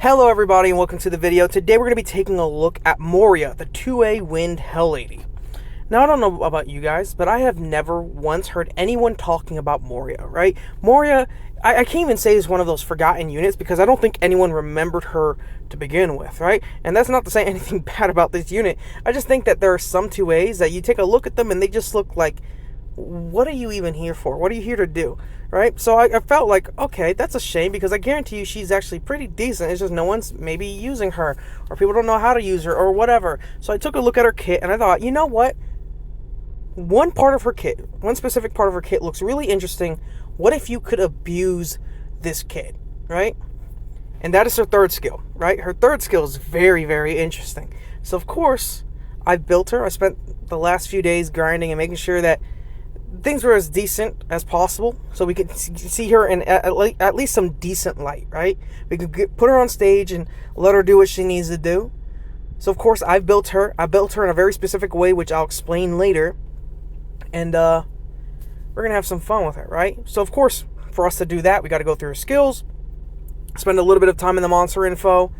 Hello everybody and welcome to the video. Today we're going to be taking a look at Moria, the 2A Wind Hell Lady. Now I don't know about you guys, but I have never once heard anyone talking about Moria, right? Moria, I can't even say is one of those forgotten units because I don't think anyone remembered her to begin with, right? And that's not to say anything bad about this unit. I just think that there are some 2As that you take a look at them and they just look like, what are you even here for? What are you here to do? Right? So I felt like, okay, that's a shame because I guarantee you she's actually pretty decent. It's just no one's maybe using her or people don't know how to use her or whatever. So I took a look at her kit and I thought, you know what? One specific part of her kit looks really interesting. What if you could abuse this kit, right? And that is her third skill, right? Her third skill is very, very interesting. So of course, I built her. I spent the last few days grinding and making sure that things were as decent as possible so we could see her in at least some decent light, right? We could put her on stage and let her do what she needs to do. So of course I built her in a very specific way, which I'll explain later, and we're gonna have some fun with her, right? So of course for us to do that we got to go through her skills, spend a little bit of time in the monster info,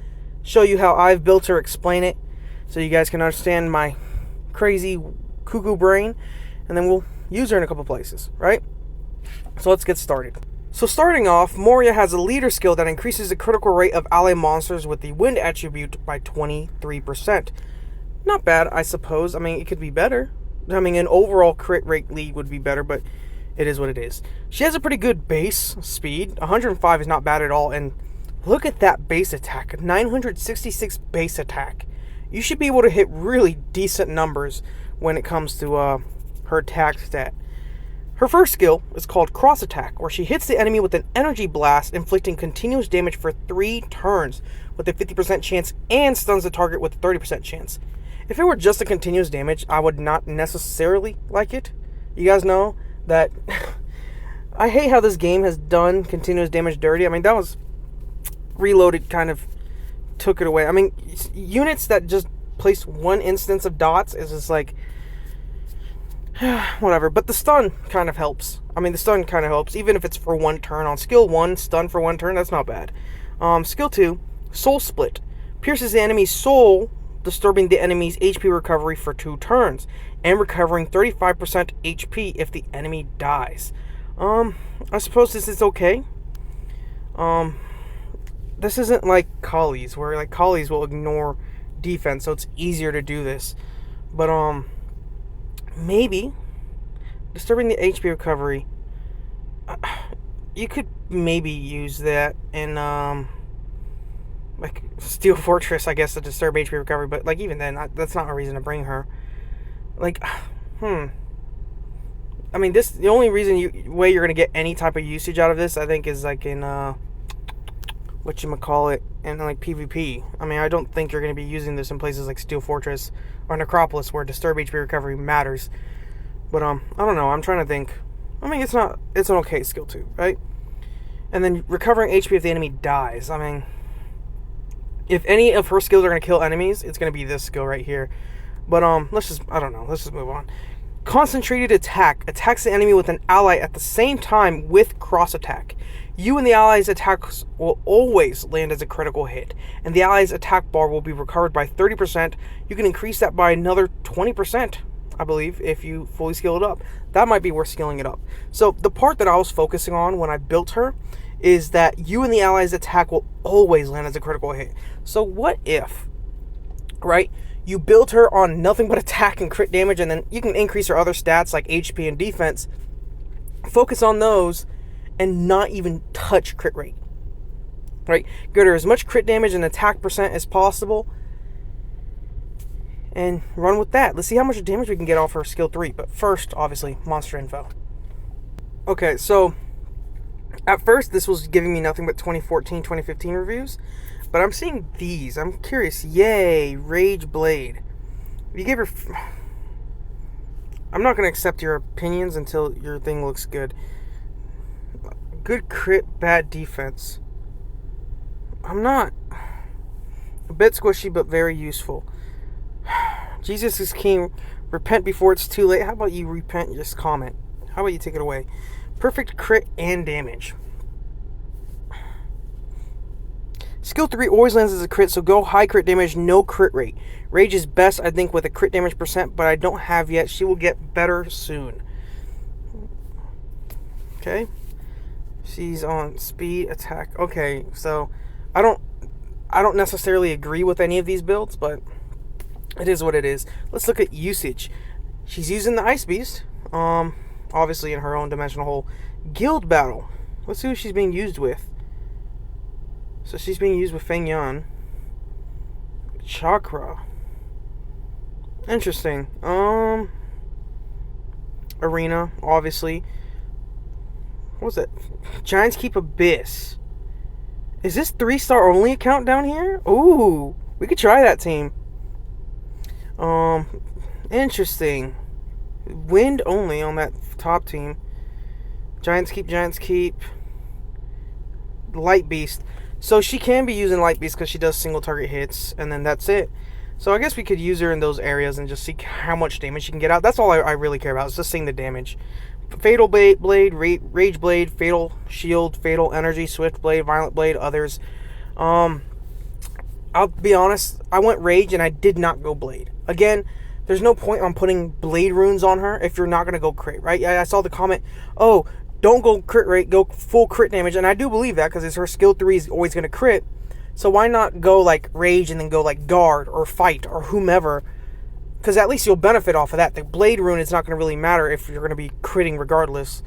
show you how I've built her, explain it so you guys can understand my crazy cuckoo brain, and then we'll use her in a couple places, right? So let's get started. So starting off, Moria has a leader skill that increases the critical rate of ally monsters with the wind attribute by 23%. Not bad, I suppose. I mean, it could be better. I mean, an overall crit rate lead would be better, but it is what it is. She has a pretty good base speed. 105 is not bad at all, and look at that base attack. 966 base attack. You should be able to hit really decent numbers when it comes to her attack stat. Her first skill is called Cross Attack, where she hits the enemy with an energy blast, inflicting continuous damage for 3 turns with a 50% chance and stuns the target with a 30% chance. If it were just a continuous damage, I would not necessarily like it. You guys know that I hate how this game has done continuous damage dirty. I mean, that was Reloaded kind of took it away. I mean, units that just place one instance of dots is just like whatever, but the stun kind of helps. I mean, the stun kind of helps, even if it's for 1 turn. On skill 1, stun for 1 turn, that's not bad. Skill 2, Soul Split. Pierces the enemy's soul, disturbing the enemy's HP recovery for 2 turns, and recovering 35% HP if the enemy dies. I suppose this is okay. This isn't like Kali's, where like Kali's will ignore defense, so it's easier to do this. But, maybe disturbing the HP recovery, you could maybe use that in like Steel Fortress, I guess, to disturb HP recovery, but like even then that's not a reason to bring her. Like I mean, the only way you're gonna get any type of usage out of this, I think, is like in whatchamacallit, in like PvP. I mean, I don't think you're going to be using this in places like Steel Fortress or Necropolis where disturb HP recovery matters. But I don't know, I'm trying to think. I mean, it's an okay skill too, right? And then recovering HP if the enemy dies. I mean, if any of her skills are going to kill enemies, it's going to be this skill right here. But let's just move on. Concentrated Attack attacks the enemy with an ally at the same time with Cross Attack. You and the ally's attacks will always land as a critical hit, and the ally's attack bar will be recovered by 30%. You can increase that by another 20%, I believe, if you fully skill it up. That might be worth skilling it up. So the part that I was focusing on when I built her is that you and the ally's attack will always land as a critical hit. So what if, right, you built her on nothing but attack and crit damage, and then you can increase her other stats like HP and defense, focus on those, and not even touch crit rate, right? Get her as much crit damage and attack percent as possible, and run with that. Let's see how much damage we can get off her skill 3. But first, obviously, monster info. Okay, so at first this was giving me nothing but 2014, 2015 reviews, but I'm seeing these. I'm curious. Yay, Rage Blade. You gave her... I'm not going to accept your opinions until your thing looks good. Good crit, bad defense. I'm not. A bit squishy, but very useful. Jesus is king. Repent before it's too late. How about you repent? Just comment. How about you take it away? Perfect crit and damage. Skill 3 always lands as a crit, so go high crit damage, no crit rate. Rage is best, I think, with a crit damage percent, but I don't have yet. She will get better soon. Okay. She's on speed, attack. Okay, so I don't necessarily agree with any of these builds, but it is what it is. Let's look at usage. She's using the Ice Beast, obviously in her own dimensional hole. Guild Battle. Let's see who she's being used with. So she's being used with Feng Yan. Chakra. Interesting. Arena, obviously. What was it? Giants Keep Abyss. Is this 3-star only account down here? Ooh, we could try that team. Interesting. Wind only on that top team. Giants Keep. Light Beast. So she can be using Light Beast because she does single target hits, and then that's it. So I guess we could use her in those areas and just see how much damage she can get out. That's all I really care about, is just seeing the damage. Fatal Blade, Rage Blade, Fatal Shield, Fatal Energy, Swift Blade, Violent Blade, others. I'll be honest, I went Rage and I did not go Blade. Again, there's no point on putting Blade runes on her if you're not going to go crit, right? I saw the comment, oh, don't go crit rate, go full crit damage. And I do believe that because her skill 3 is always going to crit. So why not go like Rage and then go like Guard or Fight or whomever? Because at least you'll benefit off of that. The Blade rune is not going to really matter if you're going to be critting regardless.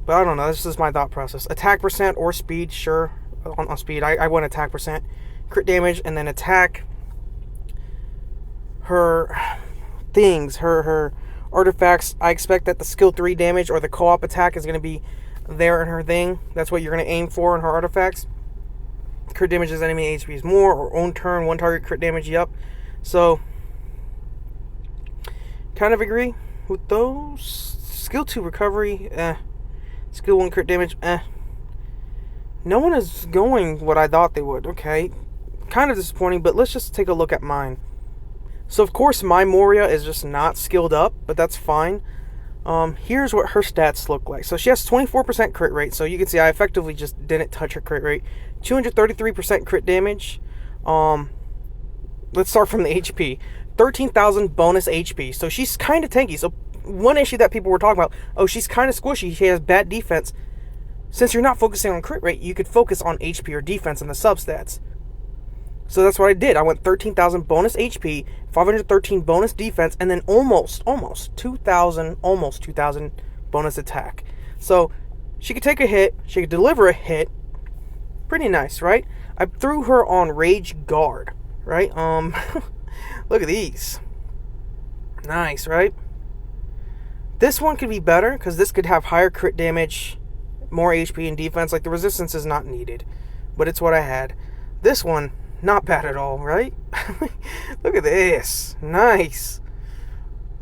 But I don't know. This is my thought process. Attack percent or speed, sure. On speed, I went attack percent. Crit damage and then attack. Her things, her artifacts, I expect that the skill 3 damage or the co-op attack is going to be there in her thing. That's what you're going to aim for in her artifacts. Crit damage is enemy HP is more, or own turn, 1 target crit damage, yep. So, kind of agree with those. Skill 2 recovery, Skill 1 crit damage, No one is going what I thought they would, okay. Kind of disappointing, but let's just take a look at mine. So, of course, my Moria is just not skilled up, but that's fine. Here's what her stats look like. So, she has 24% crit rate. So, you can see I effectively just didn't touch her crit rate. 233% crit damage. Let's start from the HP. 13,000 bonus HP. So, she's kind of tanky. So, one issue that people were talking about, oh, she's kind of squishy. She has bad defense. Since you're not focusing on crit rate, you could focus on HP or defense in the substats. So that's what I did. I went 13,000 bonus HP, 513 bonus defense, and then almost 2,000 bonus attack. So she could take a hit, she could deliver a hit. Pretty nice, right? I threw her on Rage Guard, right? Look at these. Nice, right? This one could be better because this could have higher crit damage, more HP and defense. Like the resistance is not needed, but it's what I had. This one, not bad at all, right? Look at this. Nice.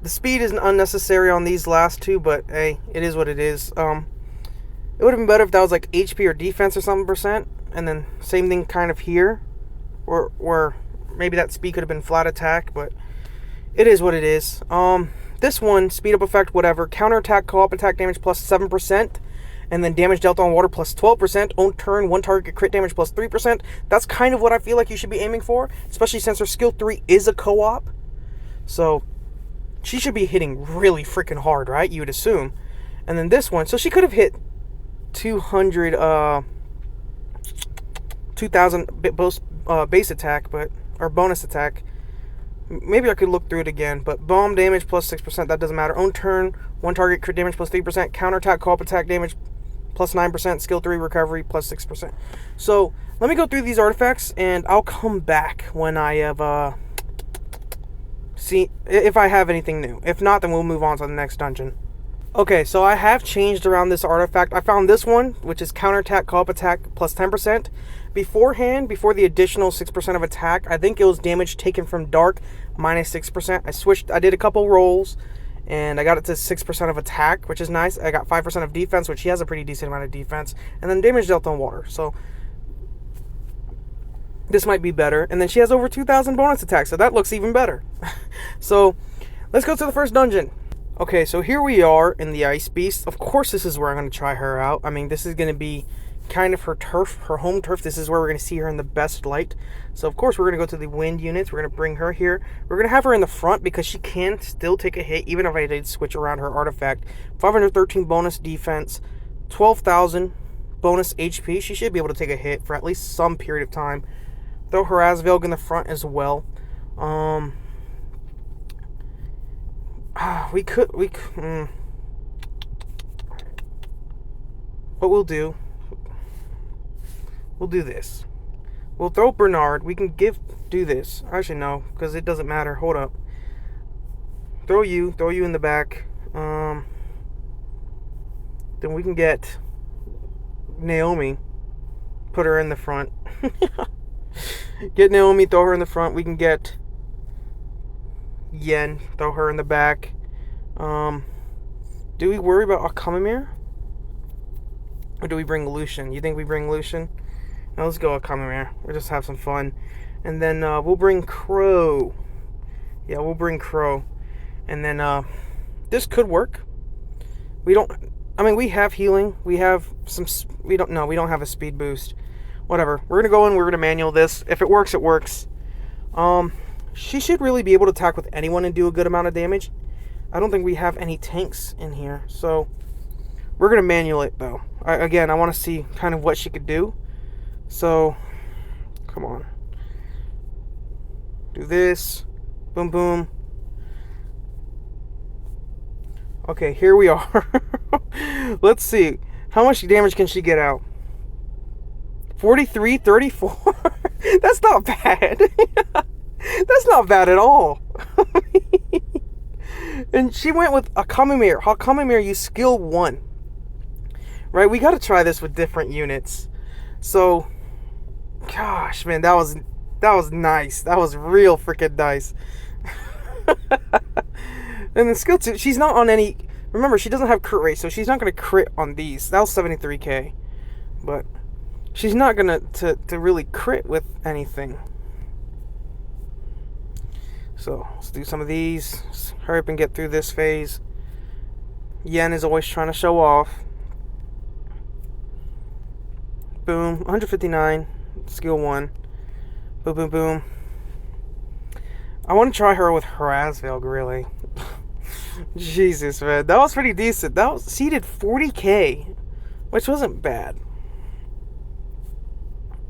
The speed is unnecessary on these last two, but hey, it is what it is. It would have been better if that was like HP or defense or something percent, and then same thing kind of here, or maybe that speed could have been flat attack, but it is what it is. This one, speed up effect, whatever. Counterattack, co-op attack damage plus 7%. And then damage dealt on water plus 12%. Own turn, 1 target crit damage plus 3%. That's kind of what I feel like you should be aiming for. Especially since her skill 3 is a co-op. So, she should be hitting really freaking hard, right? You would assume. And then this one. So, she could have hit 2,000 base attack, or bonus attack. Maybe I could look through it again, but bomb damage plus 6%, that doesn't matter. Own turn, 1 target crit damage plus 3%, counterattack, co-op attack damage plus 9%, skill 3 recovery plus 6%. So, let me go through these artifacts, and I'll come back when I have, see if I have anything new. If not, then we'll move on to the next dungeon. Okay, so I have changed around this artifact. I found this one, which is counterattack, co-op attack plus 10%. Beforehand, before the additional 6% of attack, I think it was damage taken from dark minus 6%. I did a couple rolls, and I got it to 6% of attack, which is nice. I got 5% of defense, which he has a pretty decent amount of defense. And then damage dealt on water, so this might be better. And then she has over 2,000 bonus attacks, so that looks even better. So, let's go to the first dungeon. Okay, so here we are in the Ice Beast. Of course, this is where I'm going to try her out. I mean, this is going to be kind of her turf, her home turf. This is where we're going to see her in the best light. So, of course, we're going to go to the wind units. We're going to bring her here. We're going to have her in the front because she can still take a hit, even if I did switch around her artifact. 513 bonus defense, 12,000 bonus HP. She should be able to take a hit for at least some period of time. Throw her Asvelg in the front as well. We could. What we'll do this. We'll throw Bernard. We can do this. Actually, no, because it doesn't matter. Hold up. Throw you in the back. Then we can get Naomi. Put her in the front. Get Naomi, throw her in the front. We can get Yen, throw her in the back. Do we worry about Akamamir? Or do we bring Lucian? You think we bring Lucian? No, let's go Akamamir. We'll just have some fun. And then we'll bring Crow. Yeah, we'll bring Crow. And then this could work. We have healing. We have some... we don't have a speed boost. Whatever. We're going to go in. We're going to manual this. If it works, it works. She should really be able to attack with anyone and do a good amount of damage. I don't think we have any tanks in here. So... we're going to manual it, though. I want to see kind of what she could do. So, come on. Do this. Boom, boom. Okay, here we are. Let's see. How much damage can she get out? 43, 34? That's not bad. That's not bad at all. And she went with Akamamir. Akamamir, you skill 1. Right, we got to try this with different units. So, gosh, man, that was nice. That was real freaking nice. And then skill 2, she's not on any... remember, she doesn't have crit rate, so she's not going to crit on these. That was 73k. But she's not going to really crit with anything. So, let's do some of these. Hurry up and get through this phase. Yen is always trying to show off. Boom, 159, skill 1. Boom, boom, boom. I want to try her with her Asvelg, really. Jesus, man. That was pretty decent. She did 40k, which wasn't bad.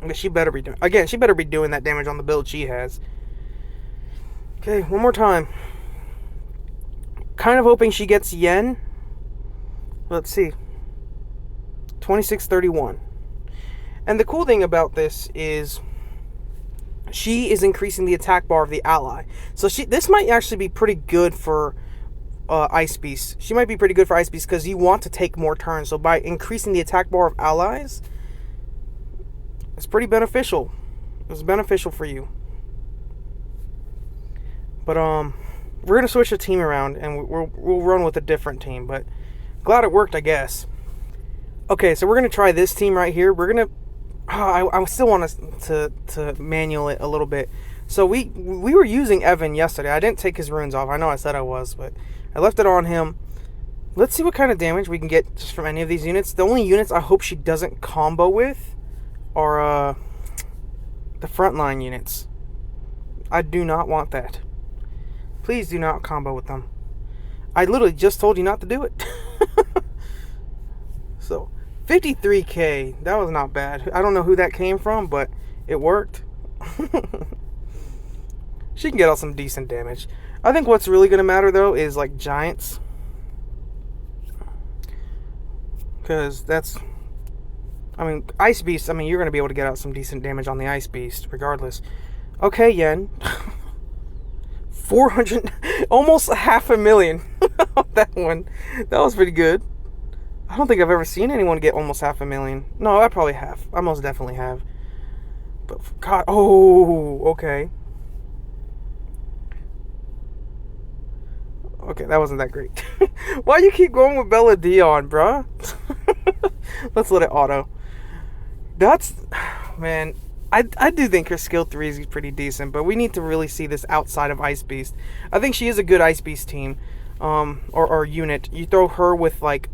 But she better be doing... again, she better be doing that damage on the build she has. Okay, one more time. Kind of hoping she gets Yen. Let's see. 2631. And the cool thing about this is she is increasing the attack bar of the ally. So this might actually be pretty good for Ice Beast. She might be pretty good for Ice Beast because you want to take more turns. So by increasing the attack bar of allies, it's pretty beneficial. It's beneficial for you. But we're going to switch the team around and we'll run with a different team. But glad it worked, I guess. Okay, so we're going to try this team right here. We're going to... I still want us to manual it a little bit. So we were using Evan yesterday. I didn't take his runes off. I know I said I was, but I left it on him. Let's see what kind of damage we can get just from any of these units. The only units I hope she doesn't combo with are the frontline units. I do not want that. Please do not combo with them. I literally just told you not to do it. So... 53k, that was not bad. I don't know who that came from, but it worked. She can get out some decent damage. I think what's really going to matter, though, is, like, giants. Because that's... I mean, Ice Beast, you're going to be able to get out some decent damage on the Ice Beast, regardless. Okay, Yen. 400... almost 500,000. That one. That was pretty good. I don't think I've ever seen anyone get almost 500,000. No, I probably have. I most definitely have. But, God, oh, okay. Okay, that wasn't that great. Why you keep going with Bella Dion, bruh? Let's let it auto. That's, man, I do think her skill 3 is pretty decent, but we need to really see this outside of Ice Beast. I think she is a good Ice Beast team, or unit. You throw her with, like,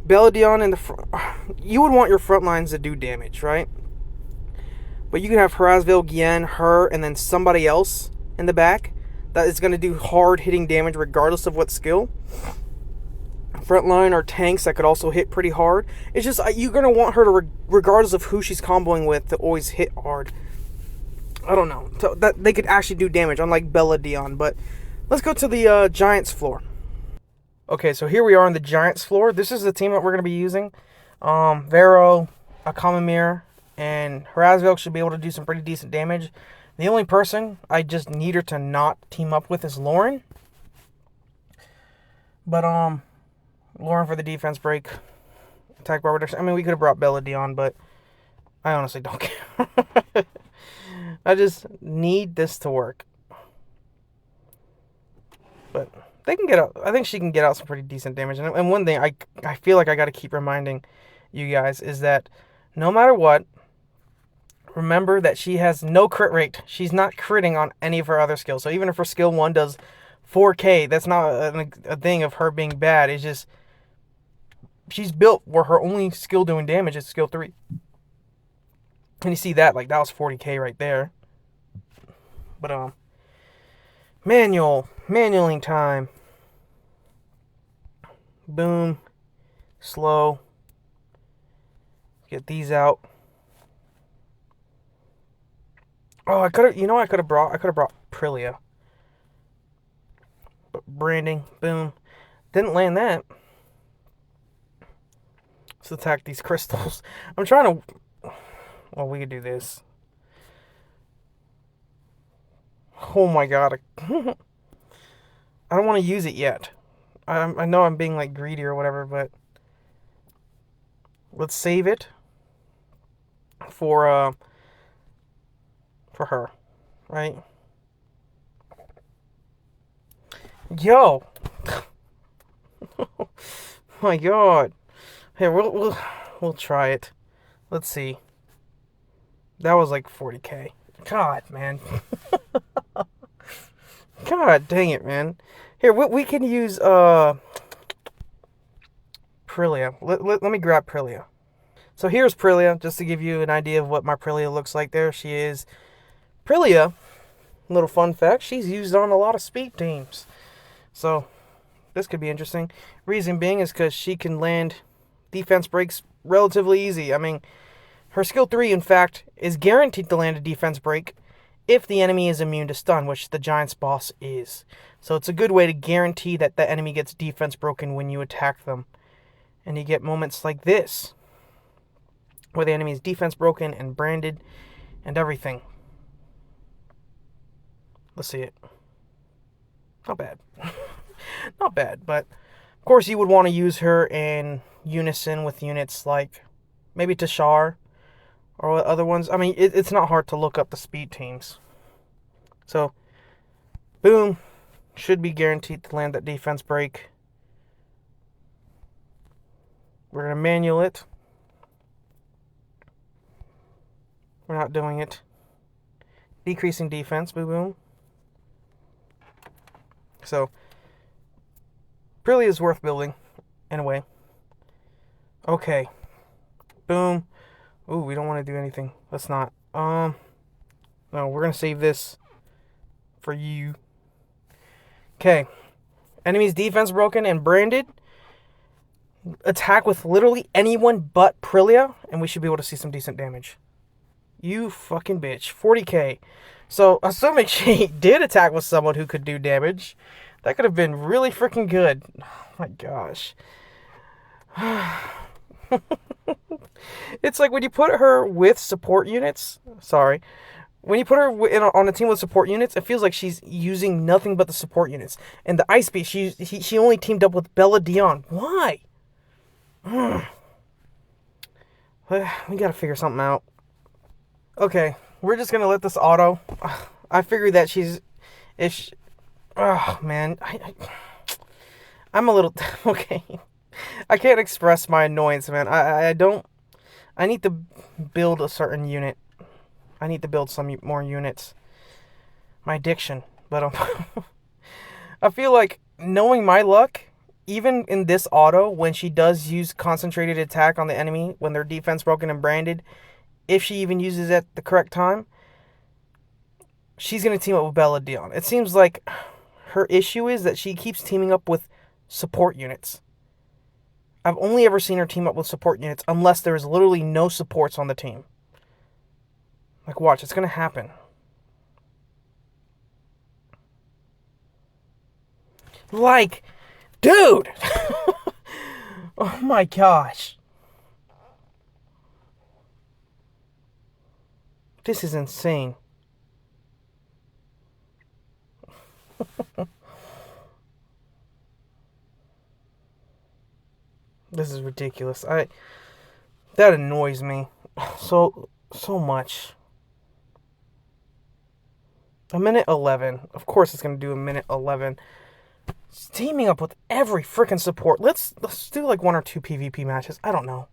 Belladon in the front. You would want your front lines to do damage, right? But you can have Harazville, Gien, her, and then somebody else in the back that is going to do hard hitting damage regardless of what skill. Frontline or tanks that could also hit pretty hard. It's just you're going to want her to, regardless of who she's comboing with, to always hit hard. I don't know. So that they could actually do damage, unlike Belladon. But let's go to the Giants floor. Okay, so here we are on the Giants floor. This is the team that we're going to be using. Vero, Akamamir, and Harazville should be able to do some pretty decent damage. The only person I just need her to not team up with is Lauren. But, Lauren for the defense break. Attack bar reduction. I mean, we could have brought Belladon, but I honestly don't care. I just need this to work. But they can get out. I think she can get out some pretty decent damage. And one thing I feel like I got to keep reminding you guys is that no matter what, remember that she has no crit rate. She's not critting on any of her other skills. So even if her skill 1 does 4k, that's not a thing of her being bad. It's just she's built where her only skill doing damage is skill 3. And you see that, like, that was 40k right there. But, manualing time. Boom. Slow. Get these out. Oh, I could have brought Prilia. But branding, boom. Didn't land that. Let's attack these crystals. I'm trying to... Well, we could do this. Oh my god. I don't want to use it yet. I know I'm being like greedy or whatever, but... Let's save it. For her. Right? Yo! Oh my god. Here, we'll try it. Let's see. That was like 40k. God, man. God dang it, man. Here, we can use Prilia. Let me grab Prilia. So here's Prilia, just to give you an idea of what my Prilia looks like there. She is... Prilia, little fun fact, she's used on a lot of speed teams. So, this could be interesting. Reason being is because she can land defense breaks relatively easy. I mean, her skill 3, in fact, is guaranteed to land a defense break if the enemy is immune to stun, which the Giants boss is. So it's a good way to guarantee that the enemy gets defense broken when you attack them. And you get moments like this, where the enemy is defense broken and branded and everything. Let's see it. Not bad. Not bad, but of course you would want to use her in unison with units like maybe Tashar or other ones. I mean, it's not hard to look up the speed teams. So, boom. Should be guaranteed to land that defense break. We're going to manual it. We're not doing it. Decreasing defense. Boom, boom. So, Prilia is worth building, in a way. Okay. Boom. Ooh, we don't want to do anything. Let's not. No, we're going to save this for you. Okay. Enemy's defense broken and branded. Attack with literally anyone but Prilia, and we should be able to see some decent damage. You fucking bitch. 40k. So, assuming she did attack with someone who could do damage, that could have been really freaking good. Oh my gosh. It's like when you put her with support units. Sorry. When you put her on a team with support units, it feels like she's using nothing but the support units. And the Ice Beast, she only teamed up with Belladon. Why? We gotta figure something out. Okay, we're just gonna let this auto. I figured that oh man, I'm a little okay. I can't express my annoyance, man. I need to build a certain unit. I need to build some more units. My addiction, but I feel like knowing my luck, even in this auto, when she does use concentrated attack on the enemy, when their defense broken and branded, if she even uses it at the correct time, she's going to team up with Bella Dion. It seems like her issue is that she keeps teaming up with support units. I've only ever seen her team up with support units unless there is literally no supports on the team. Like, watch, it's going to happen. Like, dude! Oh my gosh. This is insane. This is ridiculous. That annoys me so much. A minute 11. Of course it's going to do a minute 11. It's teaming up with every freaking support. Let's do like 1 or 2 PvP matches. I don't know.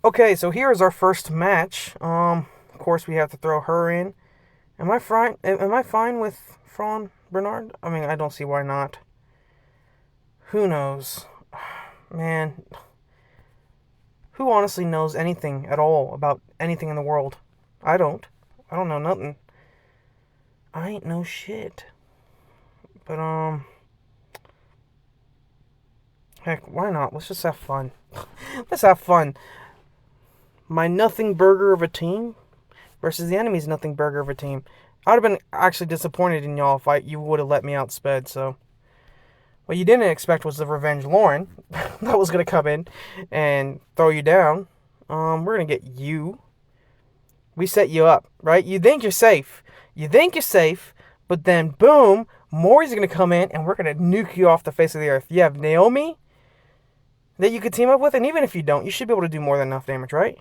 Okay, so here is our first match. Of course we have to throw her in. Am I fine with Fran Bernard? I mean, I don't see why not. Who knows? Man, who honestly knows anything at all about anything in the world? I don't. I don't know nothing. I ain't no shit. But, heck, why not? Let's just have fun. Let's have fun. My nothing burger of a team versus the enemy's nothing burger of a team. I would have been actually disappointed in y'all if you would have let me outsped, so. What you didn't expect was the Revenge Lauren that was going to come in and throw you down. We're going to get you. We set you up, right? You think you're safe. But then, boom, Mori's going to come in and we're going to nuke you off the face of the earth. You have Naomi that you could team up with, and even if you don't, you should be able to do more than enough damage, right?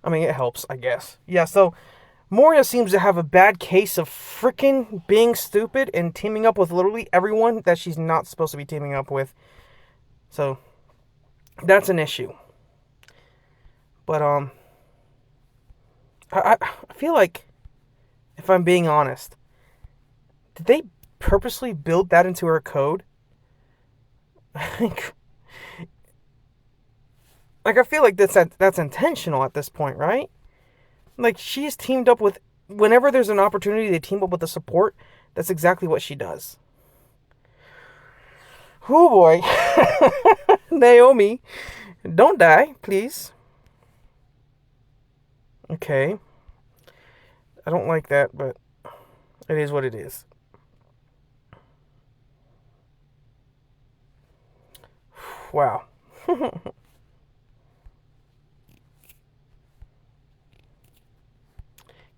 I mean, it helps, I guess. Yeah, so Moria seems to have a bad case of freaking being stupid and teaming up with literally everyone that she's not supposed to be teaming up with. So, that's an issue. But, I feel like, if I'm being honest, did they purposely build that into her code? Like, I feel like that's intentional at this point, right? Like, she's teamed up with... Whenever there's an opportunity to team up with the support, that's exactly what she does. Oh boy. Naomi, don't die, please. Okay. I don't like that, but it is what it is. Wow.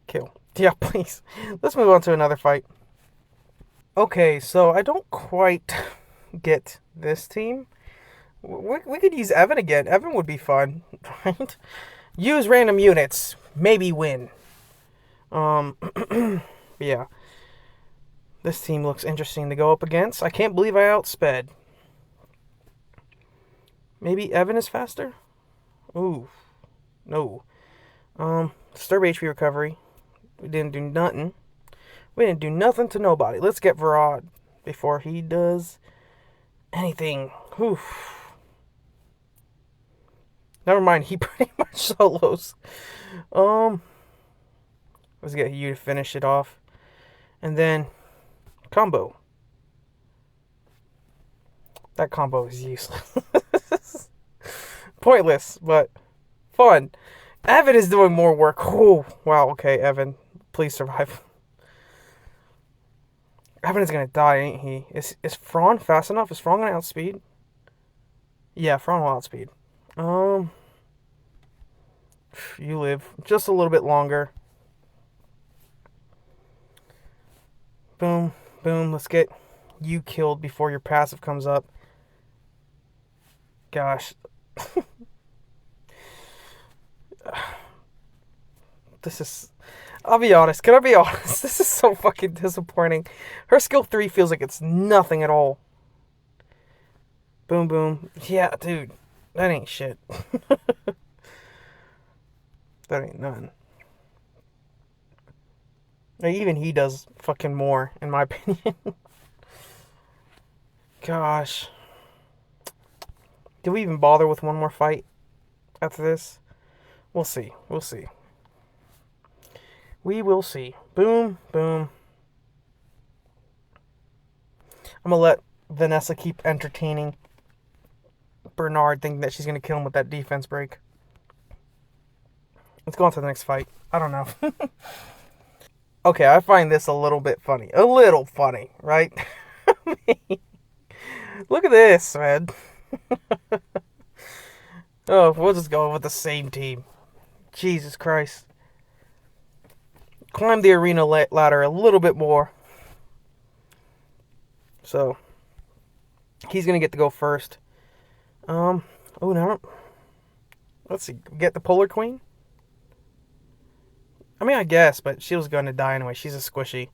Kill. Yeah, please. Let's move on to another fight. Okay, so I don't quite get this team. We could use Evan again. Evan would be fun, right? Use random units. Maybe win. Yeah. This team looks interesting to go up against. I can't believe I outsped. Maybe Evan is faster? Ooh. No. Disturb HP recovery. We didn't do nothing. We didn't do nothing to nobody. Let's get Varad before he does anything. Oof. Never mind, he pretty much solos. Let's get you to finish it off. And then, combo. That combo is useless. Pointless, but fun. Evan is doing more work. Oh, wow, okay, Evan. Please survive. Evan is gonna die, ain't he? Is Fran fast enough? Is Fran gonna outspeed? Yeah, Fran will outspeed. You live just a little bit longer. Boom, boom. Let's get you killed before your passive comes up. Gosh. This is... I'll be honest. Can I be honest? This is so fucking disappointing. Her skill 3 feels like it's nothing at all. Boom, boom. Yeah, dude. That ain't shit. That ain't nothing. Like, even he does fucking more, in my opinion. Gosh. Do we even bother with one more fight after this? We'll see. We'll see. We will see. Boom, boom. I'm going to let Vanessa keep entertaining Bernard, thinking that she's going to kill him with that defense break. Let's go on to the next fight. I don't know. Okay, I find this a little bit funny. A little funny, right? Look at this, man. Oh, we'll just go with the same team. Jesus Christ. Climb the arena ladder a little bit more. So, he's going to get to go first. Oh, no. Let's see. Get the Polar Queen? I mean, I guess, but she was going to die anyway. She's a squishy.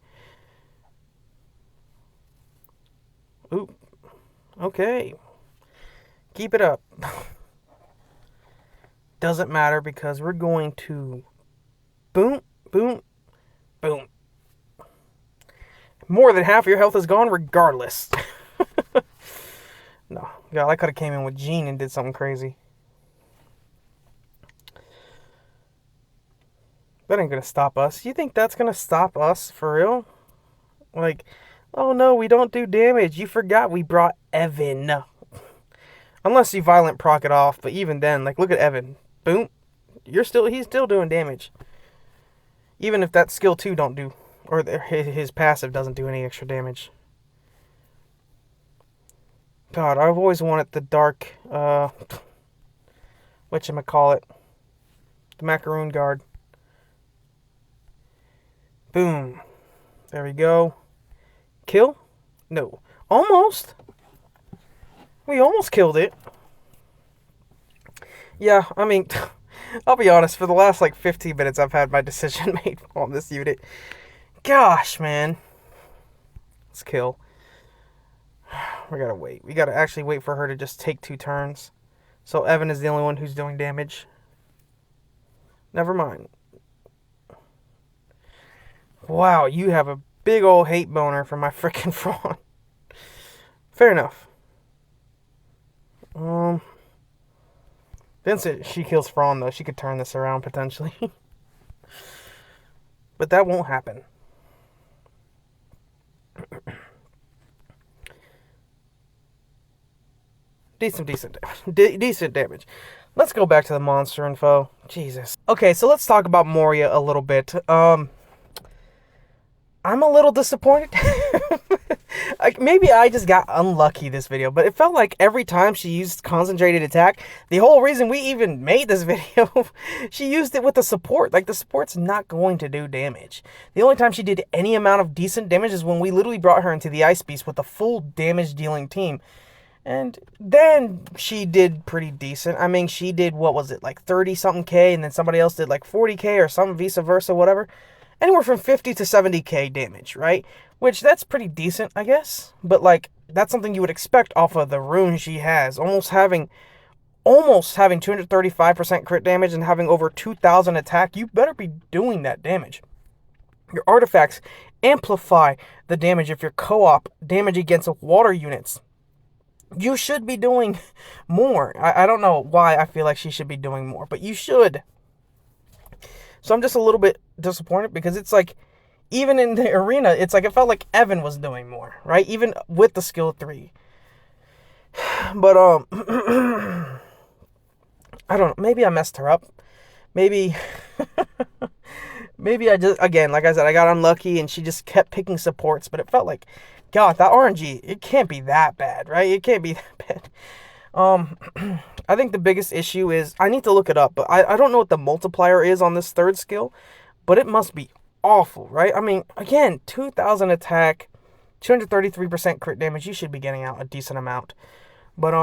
Ooh. Okay. Keep it up. Doesn't matter because we're going to boom, boom, boom. More than half of your health is gone regardless. No. God, I could have came in with Jean and did something crazy. That ain't gonna stop us. You think that's gonna stop us for real? Like, oh no, we don't do damage. You forgot we brought Evan. Unless you violent proc it off, but even then, like, look at Evan. Boom. He's still doing damage. Even if that skill 2 don't do, or his passive doesn't do any extra damage. God, I've always wanted the dark, whatchamacallit, the Macaroon Guard. Boom. There we go. Kill? No. Almost. We almost killed it. Yeah, I mean, I'll be honest, for the last, 15 minutes, I've had my decision made on this unit. Gosh, man. Let's kill. We gotta wait. We gotta actually wait for her to just take 2 turns. So Evan is the only one who's doing damage. Never mind. Wow, you have a big old hate boner for my frickin' Fawn. Fair enough. Then she kills Fawn, though. She could turn this around, potentially. But that won't happen. Decent damage. Let's go back to the monster info. Jesus. Okay, so let's talk about Moria a little bit. I'm a little disappointed. Maybe I just got unlucky this video, but it felt like every time she used concentrated attack, the whole reason we even made this video, she used it with the support. Like, the support's not going to do damage. The only time she did any amount of decent damage is when we literally brought her into the Ice Beast with a full damage-dealing team. And then she did pretty decent. I mean, she did, what was it, 30-something K, and then somebody else did 40K or something, vice versa, whatever. Anywhere from 50 to 70K damage, right? Which, that's pretty decent, I guess. But, that's something you would expect off of the rune she has. Almost having 235% crit damage and having over 2,000 attack. You better be doing that damage. Your artifacts amplify the damage if you're co-op damage against water units. You should be doing more. I don't know why I feel like she should be doing more, but you should. So I'm just a little bit disappointed because it's even in the arena, it felt like Evan was doing more, right? Even with the skill 3. But, I don't know. Maybe I messed her up. Maybe, maybe I just, again, like I said, I got unlucky and she just kept picking supports, but it felt like, God, that RNG, it can't be that bad, right? It can't be that bad. I think the biggest issue is, I need to look it up, but I don't know what the multiplier is on this 3rd skill, but it must be awful, right? I mean, again, 2,000 attack, 233% crit damage, you should be getting out a decent amount. But,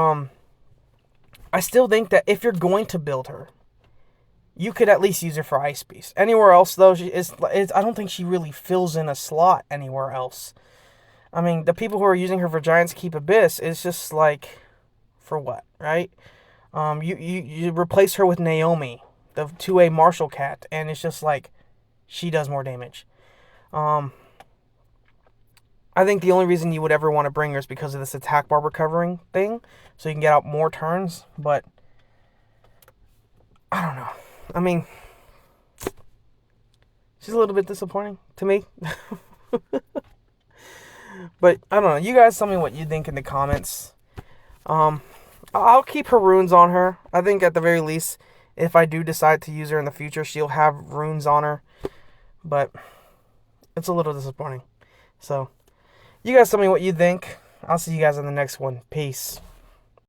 I still think that if you're going to build her, you could at least use her for Ice Beast. Anywhere else, though, I don't think she really fills in a slot anywhere else. I mean, the people who are using her for Giants Keep Abyss, it's just for what, right? You replace her with Naomi, the 2A Martial Cat, and it's just she does more damage. I think the only reason you would ever want to bring her is because of this attack bar recovering thing, so you can get out more turns, but I don't know. I mean, she's a little bit disappointing to me. But I don't know. You guys tell me what you think in the comments. I'll keep her runes on her. I think at the very least, if I do decide to use her in the future, she'll have runes on her. But it's a little disappointing. So, you guys tell me what you think. I'll see you guys in the next one. Peace.